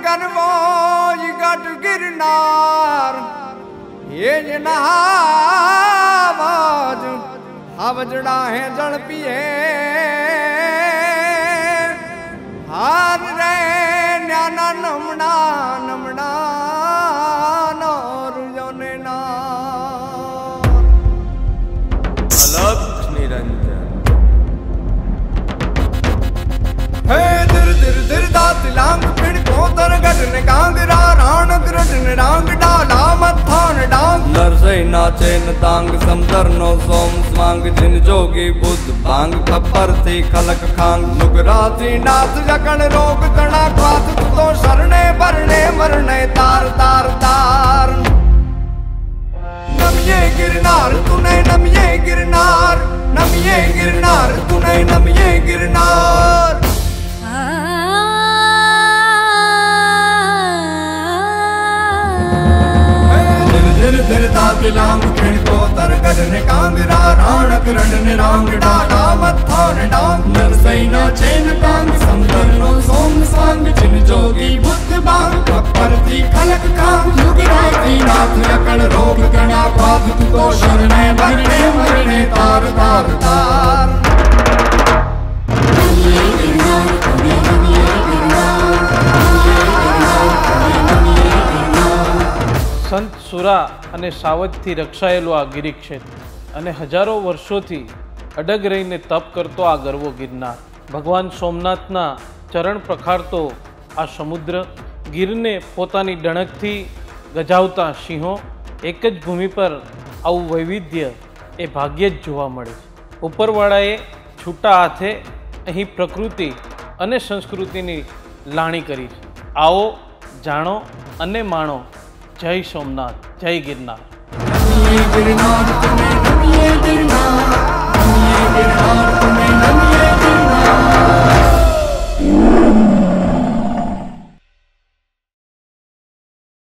करवो गट गिरनार ये नहावाज हवजड़ा है जल पिए हार रे न्याना नमना नमना नौर योने ना अलग निरंजन हे दिर दिर दिर दात लांग पिण कोतर गटन कांगरा राण कृष्ण रांग डाला मत्थान डांग नरसै नाचे न तांग समदर नो सोम स्वांग जिन जोगी बुद्ध भांग खपर थी खलक खांग नुगरा थी नाथ जकण रोग तना क्वाथ तो शरणे भरणे मरणे तार तार तार नमिये गिरनार तूने नमिये गिरनार तूने नमिये गिरनार दिल दातिलांग खिण को तरगड ने कांगरा राण करण ने रांग डाला मत्थान डांग नरसै नाचे न तांग समदर नो सोम सांग जिन जोगी बुद्ध बांग खप्पर थी खलक खांग नुगरा थी नाथ अकड़ रोग कणा पाप तो शरणे भरणे मरणे तार तार तार संत सुरा અને સાવજથી રક્ષાયેલો આ ગિરિક્ષેત્ર અને હજારો વર્ષોથી અડગ રહીને તપ કરતો આ ગરવો ગિરનાર ભગવાન સોમનાથના ચરણ પ્રખારતો આ સમુદ્ર ગીરને પોતાની ડણકથી ગજાવતા સિંહો એક જ ભૂમિ પર આવું વૈવિધ્ય એ ભાગ્યે જ જોવા મળે છે ઉપરવાળાએ છૂટા હાથે અહીં પ્રકૃતિ અને સંસ્કૃતિની લાણી કરી છે આવો જાણો અને માણો जय सोमनाथ जय गिरनार।